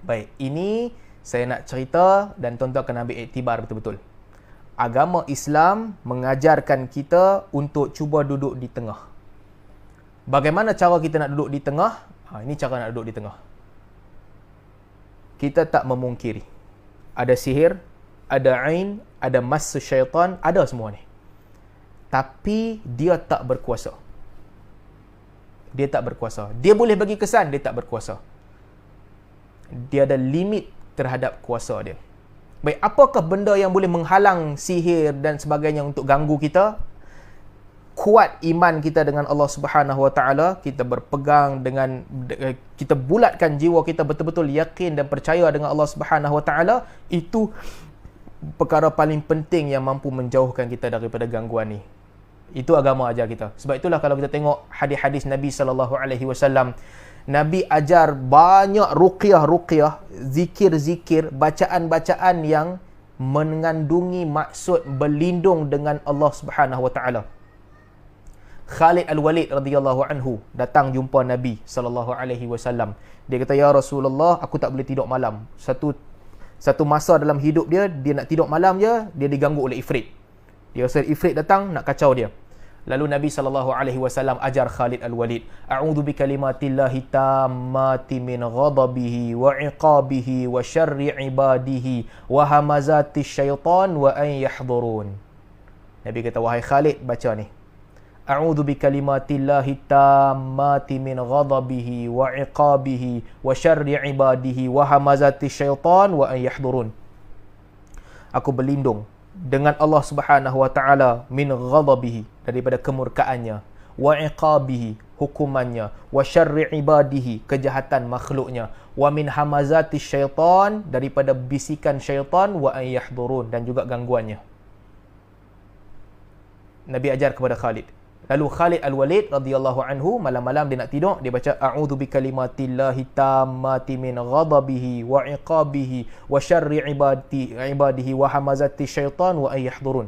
Baik, ini saya nak cerita dan tuan-tuan kena ambil iktibar betul-betul. Agama Islam mengajarkan kita untuk cuba duduk di tengah. Bagaimana cara kita nak duduk di tengah? Ini cara nak duduk di tengah. Kita tak memungkiri. Ada sihir, ada ain, ada mas syaitan, ada semua ni. Tapi dia tak berkuasa. Dia tak berkuasa. Dia boleh bagi kesan, dia tak berkuasa. Dia ada limit terhadap kuasa dia. Baik, apakah benda yang boleh menghalang sihir dan sebagainya untuk ganggu kita? Kuat iman kita dengan Allah Subhanahu Wa Taala, kita berpegang dengan, kita bulatkan jiwa kita betul-betul yakin dan percaya dengan Allah Subhanahu Wa Taala, itu perkara paling penting yang mampu menjauhkan kita daripada gangguan ni. Itu agama ajar kita. Sebab itulah kalau kita tengok hadis-hadis Nabi sallallahu alaihi wasallam, Nabi ajar banyak ruqyah, zikir-zikir, bacaan-bacaan yang mengandungi maksud berlindung dengan Allah Subhanahu Wa Taala. Khalid Al-Walid radhiyallahu anhu datang jumpa Nabi sallallahu alaihi wasallam. Dia kata, "Ya Rasulullah, aku tak boleh tidur malam. Satu masa dalam hidup dia nak tidur malam je, dia diganggu oleh ifrit. Dia rasa ifrit datang nak kacau dia." Lalu Nabi SAW ajar Khalid Al-Walid, "A'udzu bikalimatillahi tammati min ghadabihi wa iqabihi wa syarri ibadihi wa hamazati syaitan wa an yahdurun." Nabi kata, "Wahai Khalid, baca ni. A'udzu bikalimatillahi tammati min ghadabihi wa iqabihi wa syarri ibadihi wa hamazati syaitan wa an yahdurun." Aku berlindung dengan Allah Subhanahu Wa Taala min ghadabihi, daripada kemurkaannya, wa iqabihi, hukumannya, wa syarri ibadihi, kejahatan makhluknya, wa min hamazati syaitan, daripada bisikan syaitan, wa an yahdurun, dan juga gangguannya. Nabi ajar kepada Khalid. Lalu Khalid Al-Walid radhiyallahu anhu, malam-malam dia nak tidur, dia baca a'udzu bikalimatillahi tammati min ghadabihi wa iqabihi wa syarri ibadihi wa hamazati syaitan wa an yahdurun.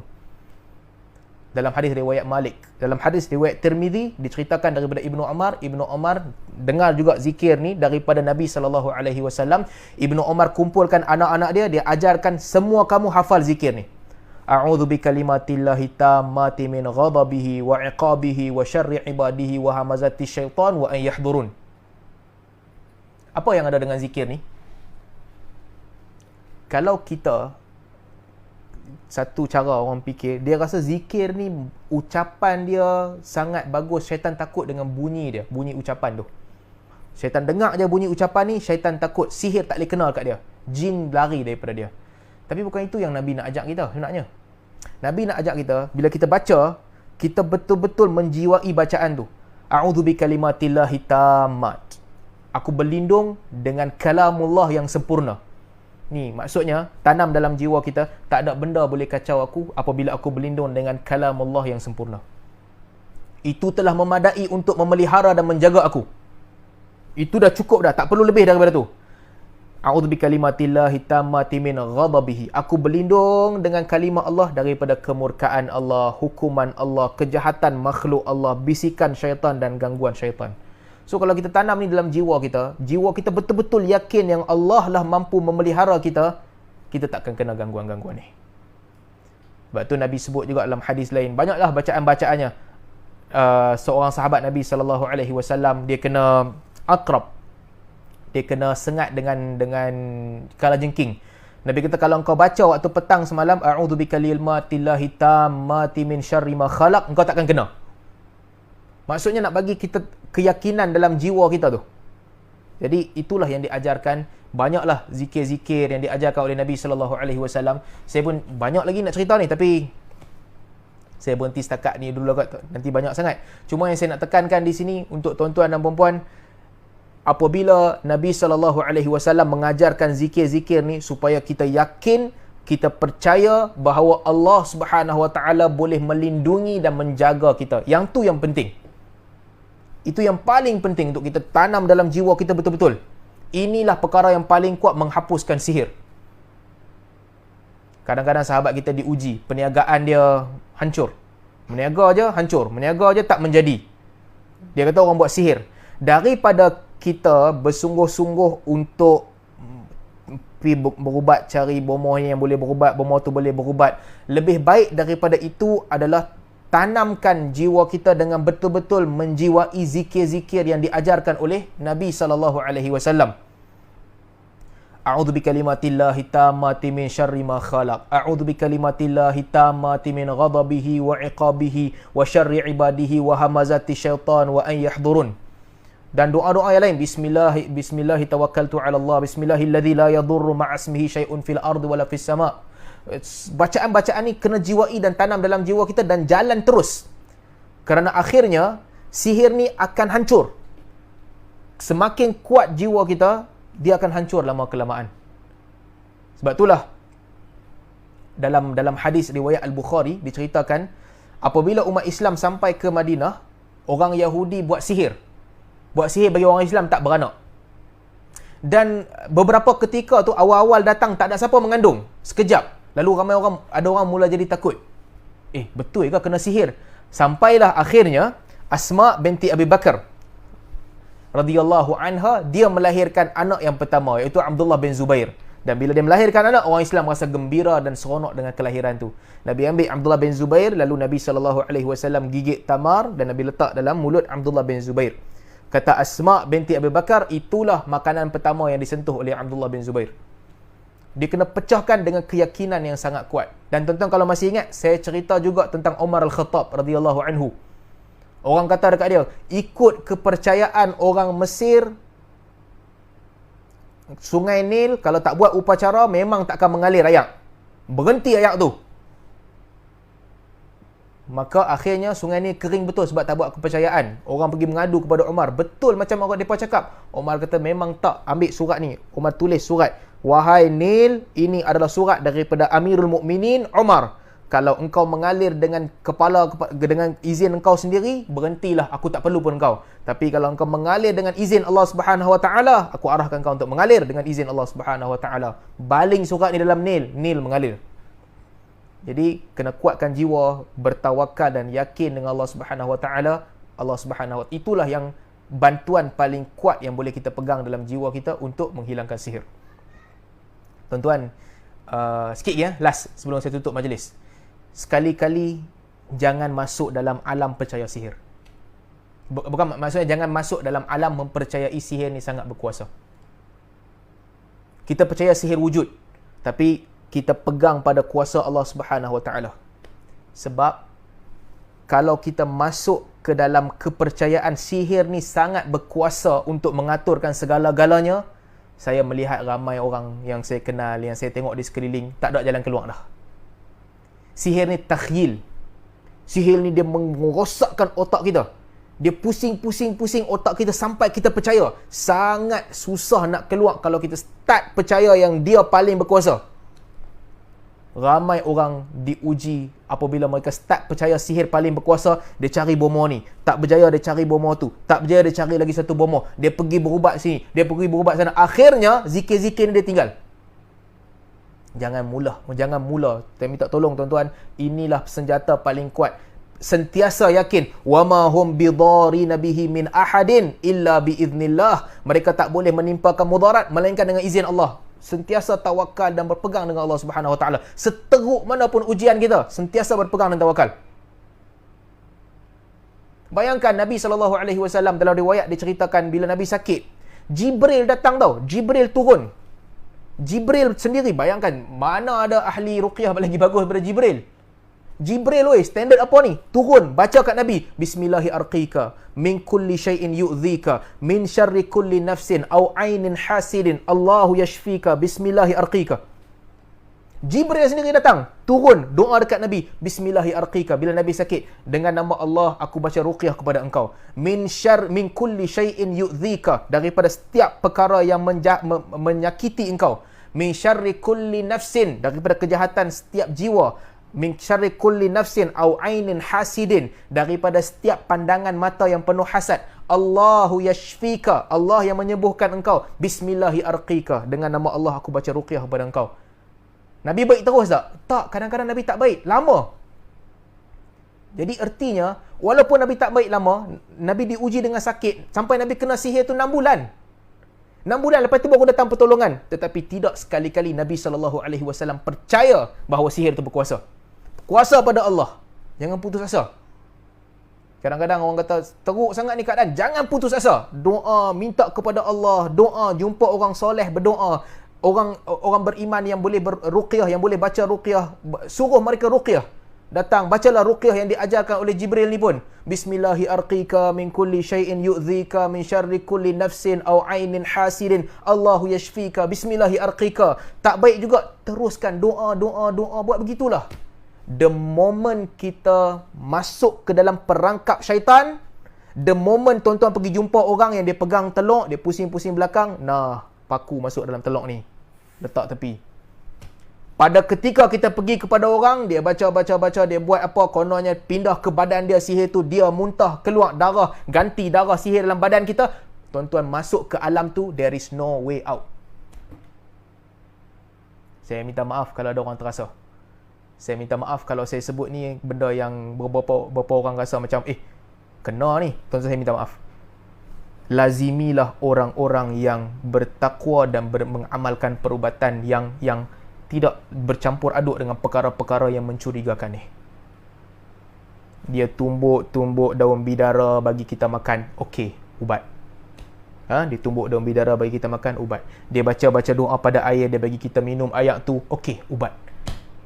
Dalam hadis riwayat Malik, dalam hadis riwayat Tirmizi diceritakan daripada Ibnu Umar dengar juga zikir ni daripada Nabi sallallahu alaihi wasallam. Ibnu Umar kumpulkan anak-anak dia ajarkan semua kamu hafal zikir ni. A'udzu bikalimatillahi tammati min ghadabihi wa iqabihi wa syarri ibadihi wa hamazati syaitan wa an yahdurun. Apa yang ada dengan zikir ni? Kalau kita, satu cara orang fikir, dia rasa zikir ni ucapan dia sangat bagus, syaitan takut dengan bunyi dia, bunyi ucapan tu. Syaitan dengar je bunyi ucapan ni, syaitan takut, sihir tak boleh kenal kat dia, jin lari daripada dia. Tapi bukan itu yang Nabi nak ajak kita sebenarnya. Nabi nak ajak kita, bila kita baca, kita betul-betul menjiwai bacaan tu. A'udzu bikalimatillahi tammat. Aku berlindung dengan kalamullah yang sempurna. Ni maksudnya, tanam dalam jiwa kita, tak ada benda boleh kacau aku apabila aku berlindung dengan kalamullah yang sempurna. Itu telah memadai untuk memelihara dan menjaga aku. Itu dah cukup dah, tak perlu lebih daripada tu. A'udzu bikalimatillahi tammati min ghadabihi. Aku berlindung dengan kalimah Allah daripada kemurkaan Allah, hukuman Allah, kejahatan makhluk Allah, bisikan syaitan dan gangguan syaitan. So kalau kita tanam ni dalam jiwa kita betul-betul yakin yang Allah lah mampu memelihara kita, kita takkan kena gangguan-gangguan ni. Sebab tu Nabi sebut juga dalam hadis lain, banyaklah bacaan-bacaannya. Seorang sahabat Nabi sallallahu alaihi wasallam, dia kena akrab. Dia kena sengat dengan kalajengking. Nabi kata, kalau engkau baca waktu petang semalam, a'udzu bikalimatillahi tammati min syarri ma khalaq, engkau takkan kena. Maksudnya nak bagi kita keyakinan dalam jiwa kita tu. Jadi itulah yang diajarkan. Banyaklah zikir-zikir yang diajarkan oleh Nabi sallallahu alaihi wasallam. Saya pun banyak lagi nak cerita ni, tapi saya berhenti setakat ni dulu agak, nanti banyak sangat. Cuma yang saya nak tekankan di sini untuk tuan-tuan dan puan-puan, apabila Nabi SAW mengajarkan zikir-zikir ni, supaya kita yakin, kita percaya bahawa Allah Subhanahu Wa Taala boleh melindungi dan menjaga kita. Yang tu yang penting. Itu yang paling penting untuk kita tanam dalam jiwa kita betul-betul. Inilah perkara yang paling kuat menghapuskan sihir. Kadang-kadang sahabat kita diuji, perniagaan dia hancur. Meniaga je hancur, meniaga je tak menjadi. Dia kata orang buat sihir. Daripada kita bersungguh-sungguh untuk pergi berubat, cari bomoh yang boleh berubat, bomoh tu boleh berubat. Lebih baik daripada itu adalah tanamkan jiwa kita dengan betul-betul menjiwai zikir-zikir yang diajarkan oleh Nabi SAW. A'udzu bikalimatillahi tammati min syarri ma khalaq. A'udzu bikalimatillahi tammati min ghadabihi wa iqabihi wa syarri ibadihi wa hamazati syaitan wa an yahdurun. Dan doa-doa yang lain, bismillahi tawakkaltu 'ala Allah, bismillahilladzi la yadurru ma'asmihi syai'un fil ardi wala fis sama'. Bacaan-bacaan ni kena jiwai dan tanam dalam jiwa kita dan jalan terus. Kerana akhirnya sihir ni akan hancur. Semakin kuat jiwa kita, dia akan hancur lama kelamaan. Sebab itulah dalam hadis riwayat Al-Bukhari diceritakan, apabila umat Islam sampai ke Madinah, orang Yahudi buat sihir bagi orang Islam tak beranak. Dan beberapa ketika tu awal-awal datang tak ada siapa mengandung. Sekejap, lalu ada orang mula jadi takut. Betul ke kena sihir? Sampailah akhirnya Asma binti Abi Bakar radhiyallahu anha, dia melahirkan anak yang pertama, iaitu Abdullah bin Zubair. Dan bila dia melahirkan anak, orang Islam rasa gembira dan seronok dengan kelahiran tu. Nabi ambil Abdullah bin Zubair, lalu Nabi SAW gigit tamar dan Nabi letak dalam mulut Abdullah bin Zubair. Kata Asma binti Abi Bakar, itulah makanan pertama yang disentuh oleh Abdullah bin Zubair. Dia kena pecahkan dengan keyakinan yang sangat kuat. Dan tuan-tuan kalau masih ingat, saya cerita juga tentang Umar Al-Khattab radhiyallahu anhu. Orang kata dekat dia, ikut kepercayaan orang Mesir, Sungai Nil kalau tak buat upacara memang tak akan mengalir ayak. Berhenti ayak tu. Maka akhirnya Sungai Nil kering betul sebab tak buat kepercayaan. Orang pergi mengadu kepada Umar. Betul macam orang mereka cakap. Umar kata memang tak, ambil surat ni. Umar tulis surat. Wahai Nil, ini adalah surat daripada Amirul Mukminin Umar. Kalau engkau mengalir dengan dengan izin engkau sendiri, berhentilah, aku tak perlu pun engkau. Tapi kalau engkau mengalir dengan izin Allah Subhanahu Wa Taala, aku arahkan engkau untuk mengalir dengan izin Allah Subhanahu Wa Taala. Baling surat ni dalam Nil, Nil mengalir. Jadi kena kuatkan jiwa, bertawakal dan yakin dengan Allah Subhanahu Wa Taala. Allah Subhanahu Wa Taala itulah yang bantuan paling kuat yang boleh kita pegang dalam jiwa kita untuk menghilangkan sihir. Tuan-tuan, sikit ya, last sebelum saya tutup majlis. Sekali-kali jangan masuk dalam alam percaya sihir. Bukan maksudnya jangan masuk dalam alam mempercayai sihir ni sangat berkuasa. Kita percaya sihir wujud, tapi kita pegang pada kuasa Allah Subhanahu Wa Taala. Sebab kalau kita masuk ke dalam kepercayaan sihir ni sangat berkuasa untuk mengaturkan segala-galanya, saya melihat ramai orang yang saya kenal, yang saya tengok di sekeliling, tak ada jalan keluar dah. Sihir ni takhyil. Sihir ni dia merosakkan otak kita. Dia pusing otak kita sampai kita percaya. Sangat susah nak keluar kalau kita start percaya yang dia paling berkuasa. Ramai orang diuji apabila mereka start percaya sihir paling berkuasa, dia cari bomoh ni. Tak berjaya, dia cari bomoh tu. Tak berjaya, dia cari lagi satu bomoh. Dia pergi berubat sini, dia pergi berubat sana. Akhirnya zikir-zikir ni dia tinggal. Jangan mula. Saya minta tolong tuan-tuan, inilah senjata paling kuat. Sentiasa yakin, wama hum bidarina bihi min ahadin illa biiznillah. Mereka tak boleh menimpakan mudarat melainkan dengan izin Allah. Sentiasa tawakal dan berpegang dengan Allah Subhanahu Wa Taala. Seteruk mana pun ujian kita, sentiasa berpegang dan tawakal. Bayangkan Nabi SAW dalam riwayat diceritakan bila Nabi sakit, Jibril datang tau. Jibril turun. Jibril sendiri, bayangkan, mana ada ahli ruqyah lagi bagus daripada Jibril. Jibril standard apa ni? Turun, baca kat Nabi, Bismillahi arqika, min kulli syai'in yu'dhika, min syarri kulli nafsin, au ainin hasidin, Allahu yashfika, Bismillahi arqika. Jibril sendiri datang, turun, doa dekat Nabi, Bismillahi arqika, bila Nabi sakit, dengan nama Allah, aku baca ruqyah kepada engkau. Min kulli syai'in yu'dhika, daripada setiap perkara yang menyakiti engkau. Min syarri kulli nafsin, daripada kejahatan setiap jiwa. Min syarri kulli nafsin au ainin hasidin, daripada setiap pandangan mata yang penuh hasad. Allahu yashfika, Allah yang menyembuhkan engkau. Bismillahi arqika, dengan nama Allah aku baca ruqyah kepada engkau. Nabi baik terus tak? Tak, kadang-kadang Nabi tak baik lama. Jadi ertinya, walaupun Nabi tak baik lama, Nabi diuji dengan sakit sampai Nabi kena sihir tu 6 bulan. 6 bulan lepas tu baru datang pertolongan. Tetapi tidak sekali-kali Nabi SAW percaya bahawa sihir itu berkuasa. Kuasa pada Allah. Jangan putus asa. Kadang-kadang orang kata, teruk sangat ni keadaan. Jangan putus asa. Doa, minta kepada Allah. Doa, jumpa orang soleh berdoa. Orang beriman yang boleh ruqyah, yang boleh baca ruqyah. Suruh mereka ruqyah. Datang, bacalah ruqyah yang diajarkan oleh Jibril ni pun. Bismillahi arqika min kulli syai'in yu'dhika min syarri kulli nafsin aw ainin hasidin. Allahu yashfika. Bismillahi arqika. Tak baik juga, teruskan doa, buat begitulah. The moment kita masuk ke dalam perangkap syaitan, the moment tuan-tuan pergi jumpa orang yang dia pegang teluk, dia pusing-pusing belakang, nah, paku masuk dalam teluk ni. Letak tepi. Pada ketika kita pergi kepada orang, dia baca, dia buat apa, kononnya pindah ke badan dia sihir tu, dia muntah, keluar darah, ganti darah sihir dalam badan kita, tuan-tuan masuk ke alam tu, there is no way out. Saya minta maaf kalau ada orang terasa. Saya minta maaf kalau saya sebut ni benda yang beberapa orang rasa macam kena ni. Tuan-tuan, saya minta maaf. Lazimilah orang-orang yang bertakwa dan mengamalkan perubatan yang tidak bercampur aduk dengan perkara-perkara yang mencurigakan ni. Dia tumbuk daun bidara bagi kita makan, okey, ubat. Dia tumbuk daun bidara bagi kita makan, ubat. Dia baca doa pada air, dia bagi kita minum air tu, okey, ubat.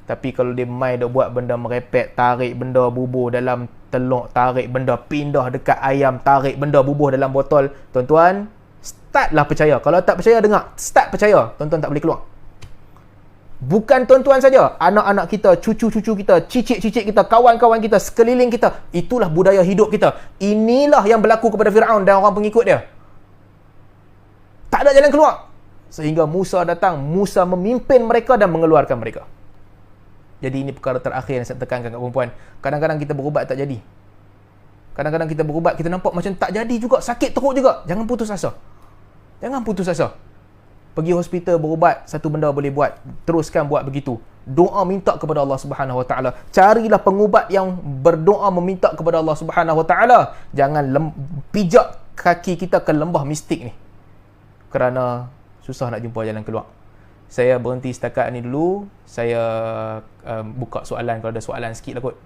Tapi kalau dia mai dah buat benda merepek, tarik benda bubuh dalam teluk, tarik benda pindah dekat ayam, tarik benda bubuh dalam botol, tuan-tuan, startlah percaya. Kalau tak percaya, dengar, start percaya. Tuan-tuan tak boleh keluar. Bukan tuan-tuan saja, anak-anak kita, cucu-cucu kita, cicit-cicit kita, kawan-kawan kita, sekeliling kita, itulah budaya hidup kita. Inilah yang berlaku kepada Firaun dan orang pengikut dia. Tak ada jalan keluar. Sehingga Musa datang, Musa memimpin mereka dan mengeluarkan mereka. Jadi ini perkara terakhir yang saya tekankan kat perempuan. Kadang-kadang kita berubat tak jadi. Kadang-kadang kita berubat, kita nampak macam tak jadi juga, sakit teruk juga. Jangan putus asa. Jangan putus asa. Pergi hospital berubat, satu benda boleh buat. Teruskan buat begitu. Doa minta kepada Allah Subhanahu Wa Taala. Carilah pengubat yang berdoa meminta kepada Allah Subhanahu Wa Taala. Jangan pijak kaki kita ke lembah mistik ni. Kerana susah nak jumpa jalan keluar. Saya berhenti setakat ni dulu. Saya buka soalan kalau ada soalan sikit lah kot.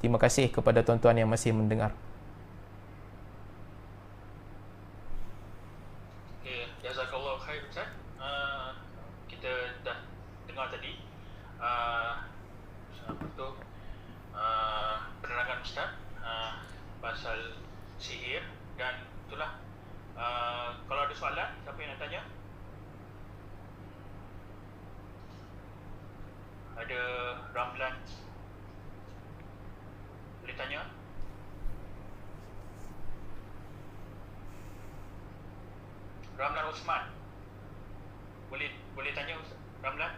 Terima kasih kepada tuan-tuan yang masih mendengar. Okay, jazakallah khair Ustaz. Kita dah dengar tadi apa tu penerangan Ustaz pasal sihir dan itulah kalau ada soalan, siapa yang nak tanya? Ada Ramlan, boleh tanya? Ramlan Osman, boleh tanya Ramlan?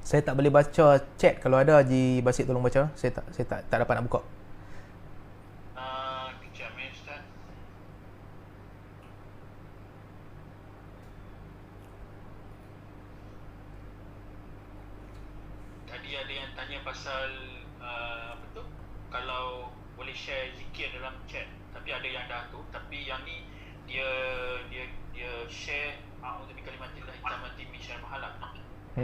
Saya tak boleh baca chat. Kalau ada Haji Basit tolong baca. Saya tak dapat nak buka. Ada yang tanya pasal apa tu, kalau boleh share zikir dalam chat, tapi ada yang dah tu, tapi yang ni dia share a'udzu bikalimatillah tammati min syarri ma khalaq.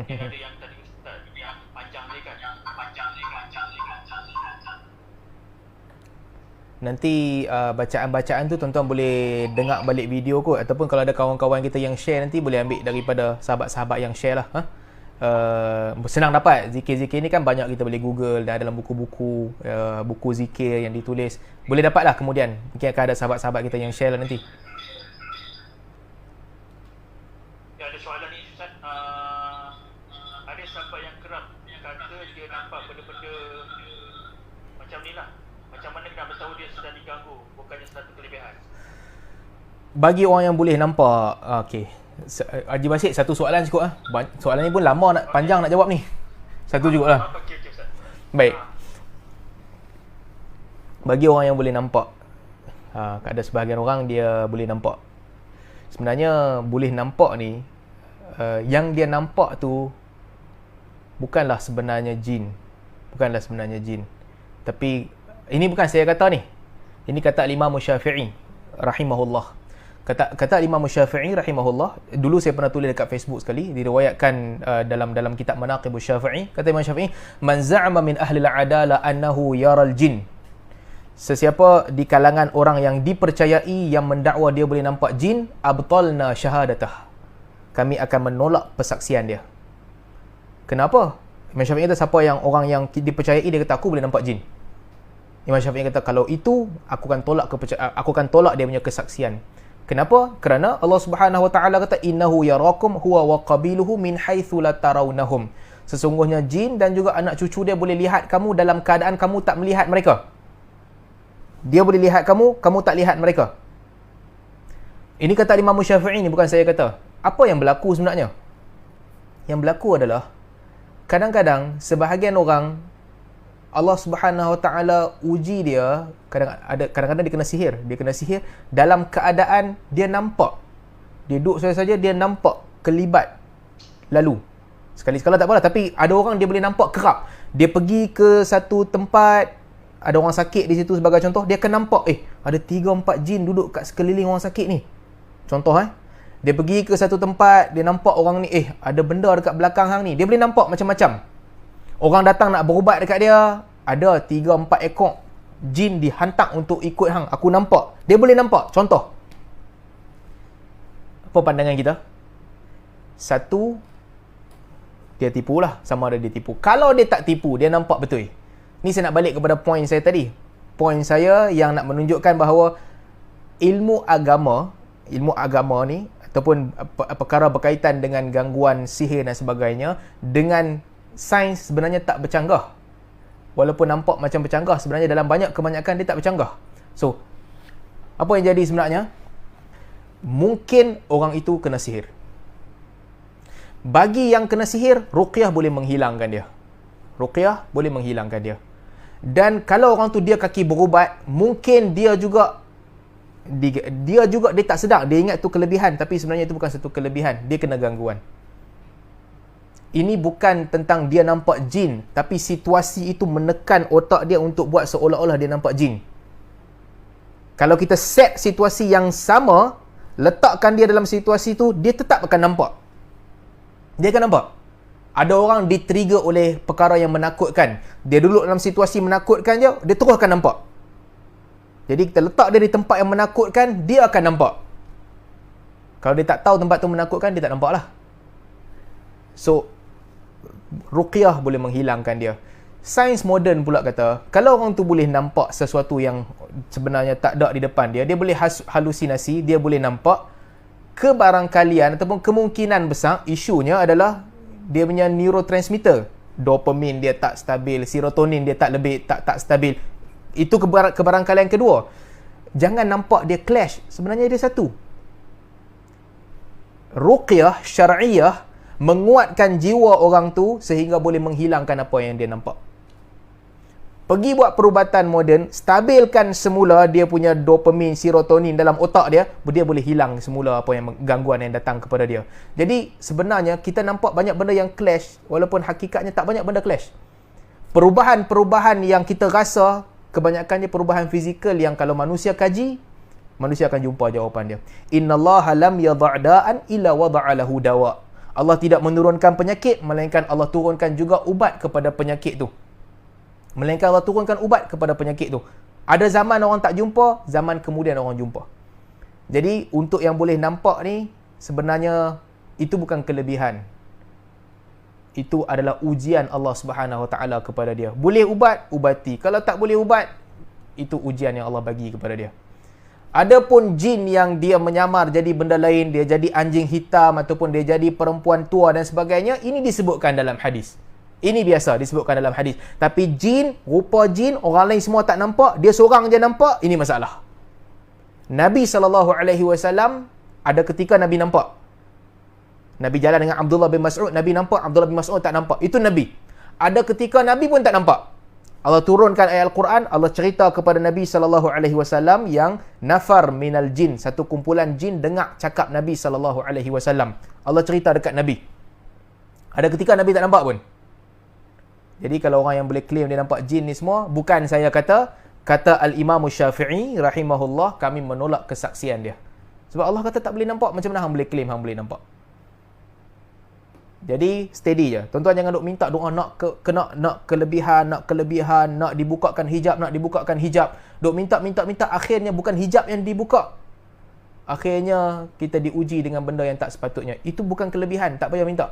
Dia ada yang tadi Ustaz yang panjang ni kan, Nanti bacaan-bacaan tu tuan-tuan boleh dengar balik video kot, ataupun kalau ada kawan-kawan kita yang share nanti boleh ambil daripada sahabat-sahabat yang share lah. Senang dapat zikir-zikir ni kan, banyak kita boleh google dan dalam buku-buku buku zikir yang ditulis, boleh dapat lah kemudian. Mungkin akan ada sahabat-sahabat kita yang share lah nanti. Ya, ada soalan ni Ustaz. Ada sahabat yang kerap kata dia nampak benda-benda macam ni lah. Macam mana kita bertahu dia sedang diganggu, bukannya satu kelebihan? Bagi orang yang boleh nampak, okey, Haji Basit, satu soalan cukup lah. Soalan ni pun lama panjang nak jawab ni. Satu juga lah. Baik. Bagi orang yang boleh nampak, ada sebahagian orang dia boleh nampak. Sebenarnya boleh nampak ni, yang dia nampak tu bukanlah sebenarnya jin. Tapi ini bukan saya kata ni. Ini kata Imam Syafi'i rahimahullah. Kata Imam Syafi'i rahimahullah, dulu saya pernah tulis dekat Facebook sekali, diriwayatkan dalam kitab Manaqib Syafi'i. Kata Imam Syafi'i, man za'ama min ahli al-'adalah annahu yaral jin. Sesiapa di kalangan orang yang dipercayai yang mendakwa dia boleh nampak jin, abtalna syahadatah. Kami akan menolak persaksian dia. Kenapa? Imam Syafi'i kata siapa yang orang yang dipercayai dia kata aku boleh nampak jin. Imam Syafi'i kata kalau itu aku akan tolak dia punya kesaksian. Kenapa? Kerana Allah Subhanahu Wa Taala kata innahu yarakum huwa wa qabiluhu min haitsu la tarawnahum. Sesungguhnya jin dan juga anak cucu dia boleh lihat kamu dalam keadaan kamu tak melihat mereka. Dia boleh lihat kamu, kamu tak lihat mereka. Ini kata Imam Syafi'i ni, bukan saya kata. Apa yang berlaku sebenarnya? Yang berlaku adalah kadang-kadang sebahagian orang Allah Subhanahu Wa Taala uji dia, kadang-kadang dia kena sihir dalam keadaan dia nampak. Dia duduk saja dia nampak kelibat lalu. Sekali-sekala tak apalah, tapi ada orang dia boleh nampak kerap. Dia pergi ke satu tempat, ada orang sakit di situ sebagai contoh, dia akan nampak ada 3-4 jin duduk kat sekeliling orang sakit ni. Contoh dia pergi ke satu tempat, dia nampak orang ni ada benda dekat belakang hang ni. Dia boleh nampak macam-macam. Orang datang nak berubat dekat dia, ada 3-4 ekor jin dihantar untuk ikut hang. Aku nampak. Dia boleh nampak. Contoh. Apa pandangan kita? Satu, dia tipu lah. Sama ada dia tipu. Kalau dia tak tipu, dia nampak betul. Ni saya nak balik kepada poin saya tadi. Poin saya yang nak menunjukkan bahawa ilmu agama ni, ataupun perkara berkaitan dengan gangguan sihir dan sebagainya, dengan sains sebenarnya tak bercanggah. Walaupun nampak macam bercanggah, sebenarnya dalam kebanyakan dia tak bercanggah. So, apa yang jadi sebenarnya? Mungkin orang itu kena sihir. Bagi yang kena sihir, ruqyah boleh menghilangkan dia. Ruqyah boleh menghilangkan dia. Dan kalau orang tu dia kaki berubat, mungkin dia tak sedar, dia ingat tu kelebihan, tapi sebenarnya itu bukan satu kelebihan, dia kena gangguan. Ini bukan tentang dia nampak jin, tapi situasi itu menekan otak dia untuk buat seolah-olah dia nampak jin. Kalau kita set situasi yang sama, letakkan dia dalam situasi itu, dia tetap akan nampak. Dia akan nampak. Ada orang di-trigger oleh perkara yang menakutkan. Dia duduk dalam situasi menakutkan je, dia terus akan nampak. Jadi kita letak dia di tempat yang menakutkan, dia akan nampak. Kalau dia tak tahu tempat tu menakutkan, dia tak nampak lah. So, ruqyah boleh menghilangkan dia. Sains moden pula kata, kalau orang tu boleh nampak sesuatu yang sebenarnya tak ada di depan dia, dia boleh halusinasi, dia boleh nampak, kebarangkalian ataupun kemungkinan besar, isunya adalah dia punya neurotransmitter. Dopamin dia tak stabil, serotonin dia tak stabil. Itu kebarangkalian kedua. Jangan nampak dia clash. Sebenarnya dia satu. Ruqyah syar'iyah menguatkan jiwa orang tu sehingga boleh menghilangkan apa yang dia nampak. Pergi buat perubatan moden, stabilkan semula dia punya dopamin, serotonin dalam otak dia, dia boleh hilang semula apa yang gangguan yang datang kepada dia. Jadi sebenarnya kita nampak banyak benda yang clash, walaupun hakikatnya tak banyak benda clash. Perubahan-perubahan yang kita rasa, kebanyakannya perubahan fizikal yang kalau manusia kaji, manusia akan jumpa jawapan dia. Innallaha lam yadha'da'an illa wada'a lahu dawa'. Allah tidak menurunkan penyakit, melainkan Allah turunkan juga ubat kepada penyakit tu. Melainkan Allah turunkan ubat kepada penyakit tu. Ada zaman orang tak jumpa, zaman kemudian orang jumpa. Jadi, untuk yang boleh nampak ni, sebenarnya itu bukan kelebihan. Itu adalah ujian Allah Subhanahu Wa Taala kepada dia. Boleh ubat, ubati. Kalau tak boleh ubat, itu ujian yang Allah bagi kepada dia. Adapun jin yang dia menyamar jadi benda lain, dia jadi anjing hitam ataupun dia jadi perempuan tua dan sebagainya, ini disebutkan dalam hadis. Ini biasa disebutkan dalam hadis. Tapi jin, rupa jin, orang lain semua tak nampak, dia seorang je nampak, ini masalah. Nabi SAW ada ketika Nabi nampak. Nabi jalan dengan Abdullah bin Mas'ud, Nabi nampak, Abdullah bin Mas'ud tak nampak. Itu Nabi. Ada ketika Nabi pun tak nampak. Allah turunkan ayat Al-Quran, Allah cerita kepada Nabi SAW yang nafar minal jin, satu kumpulan jin dengar cakap Nabi SAW. Allah cerita dekat Nabi. Ada ketika Nabi tak nampak pun. Jadi kalau orang yang boleh claim dia nampak jin ni semua, bukan saya kata, kata Al-Imam Syafi'i rahimahullah, kami menolak kesaksian dia. Sebab Allah kata tak boleh nampak, macam mana hang boleh claim hang boleh nampak? Jadi steady je. Tuan-tuan jangan duk minta doa nak kelebihan, nak dibukakan hijab. Duk minta, akhirnya bukan hijab yang dibuka. Akhirnya kita diuji dengan benda yang tak sepatutnya. Itu bukan kelebihan, tak payah minta.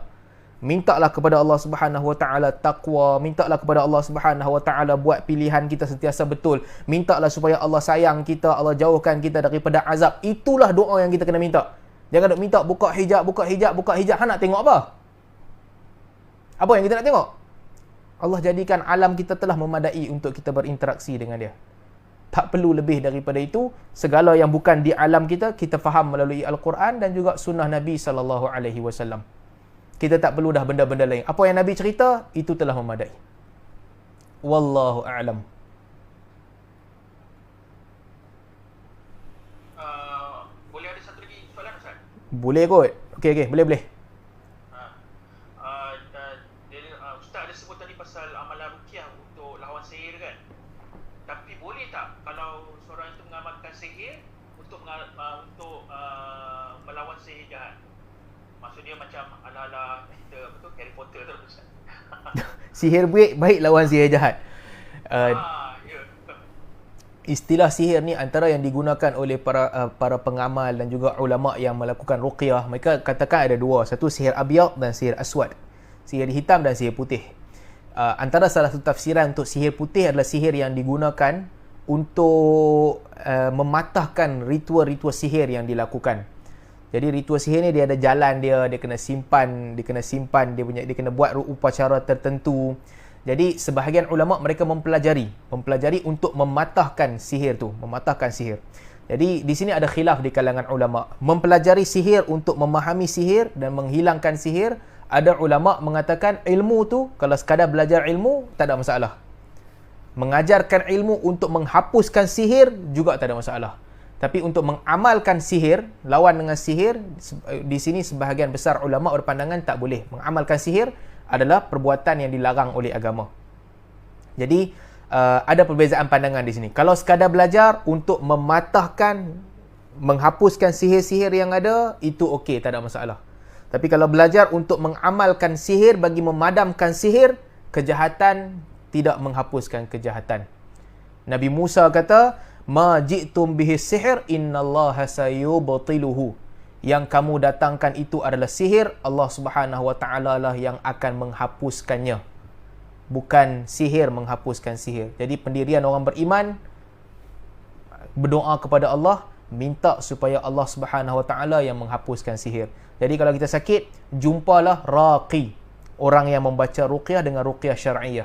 Mintalah kepada Allah Subhanahu Wa Taala takwa, mintalah kepada Allah Subhanahu Wa Taala buat pilihan kita sentiasa betul. Mintalah supaya Allah sayang kita, Allah jauhkan kita daripada azab. Itulah doa yang kita kena minta. Jangan duk minta buka hijab. Hang nak tengok apa? Apa yang kita nak tengok? Allah jadikan alam kita telah memadai untuk kita berinteraksi dengan dia. Tak perlu lebih daripada itu. Segala yang bukan di alam kita, kita faham melalui Al-Quran dan juga sunnah Nabi SAW. Kita tak perlu dah benda-benda lain. Apa yang Nabi cerita, itu telah memadai. Wallahu a'lam. Boleh ada satu lagi soalan, Ustaz? Boleh kot. Okey, boleh. Ustaz ada sebut tadi pasal amalan ruqyah untuk lawan sihir kan? Tapi boleh tak kalau seorang itu mengamalkan sihir untuk melawan sihir jahat? Maksudnya macam ala-ala cerita apa tu, Harry Potter tu, Ustaz. Sihir baik lawan sihir jahat. Ya. Istilah sihir ni antara yang digunakan oleh para pengamal dan juga ulama yang melakukan ruqyah. Mereka katakan ada dua. Satu sihir abyad dan sihir aswad. Sihir hitam dan sihir putih. Antara salah satu tafsiran untuk sihir putih adalah sihir yang digunakan untuk mematahkan ritual-ritual sihir yang dilakukan. Jadi ritual sihir ni dia ada jalan dia kena simpan, dia kena buat upacara tertentu. Jadi sebahagian ulama mereka mempelajari untuk mematahkan sihir tu, Jadi di sini ada khilaf di kalangan ulama. Mempelajari sihir untuk memahami sihir dan menghilangkan sihir, ada ulama mengatakan ilmu tu kalau sekadar belajar ilmu tak ada masalah. Mengajarkan ilmu untuk menghapuskan sihir juga tak ada masalah. Tapi untuk mengamalkan sihir, lawan dengan sihir, di sini sebahagian besar ulama berpandangan tak boleh. Mengamalkan sihir adalah perbuatan yang dilarang oleh agama. Jadi ada perbezaan pandangan di sini. Kalau sekadar belajar untuk mematahkan, menghapuskan sihir-sihir yang ada, itu okey, tak ada masalah. Tapi kalau belajar untuk mengamalkan sihir bagi memadamkan sihir, kejahatan tidak menghapuskan kejahatan. Nabi Musa kata, "Ma ji'tum bihi sihir innallaha sayubtiluhu." Yang kamu datangkan itu adalah sihir, Allah Subhanahu Wa Taala lah yang akan menghapuskannya. Bukan sihir menghapuskan sihir. Jadi pendirian orang beriman berdoa kepada Allah, minta supaya Allah Subhanahu Wa Taala yang menghapuskan sihir. Jadi kalau kita sakit, jumpalah raqi, orang yang membaca ruqyah dengan ruqyah syar'iyah.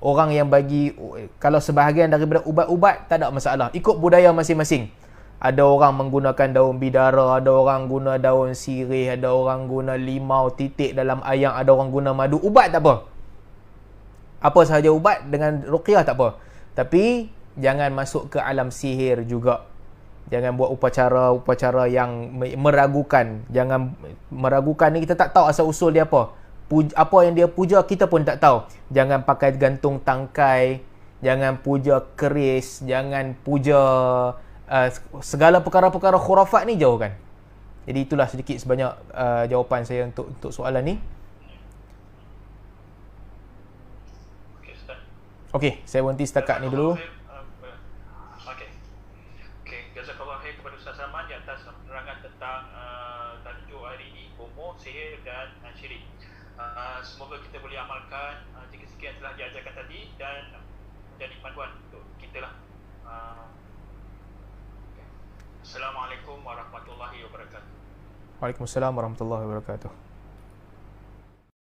Orang yang bagi, kalau sebahagian daripada ubat-ubat, tak ada masalah. Ikut budaya masing-masing. Ada orang menggunakan daun bidara, ada orang guna daun sirih, ada orang guna limau titik dalam ayam, ada orang guna madu. Ubat tak apa. Apa sahaja ubat dengan ruqyah tak apa. Tapi jangan masuk ke alam sihir juga. Jangan buat upacara yang meragukan. Jangan meragukan ni, kita tak tahu asal usul dia apa. Apa yang dia puja kita pun tak tahu. Jangan pakai gantung tangkai, jangan puja keris, jangan puja segala perkara-perkara khurafat ni jauhkan. Jadi itulah sedikit sebanyak jawapan saya untuk soalan ni. Okey, saya berhenti setakat ni dulu. Jazakallah khair kepada Ustaz Salman di atas penerangan tentang tajuk hari ini, homo, sihir dan syirik. Semoga kita boleh amalkan jika sekian telah diajarkan tadi dan menjadi panduan untuk kita lah. Assalamualaikum warahmatullahi wabarakatuh. Waalaikumsalam warahmatullahi wabarakatuh.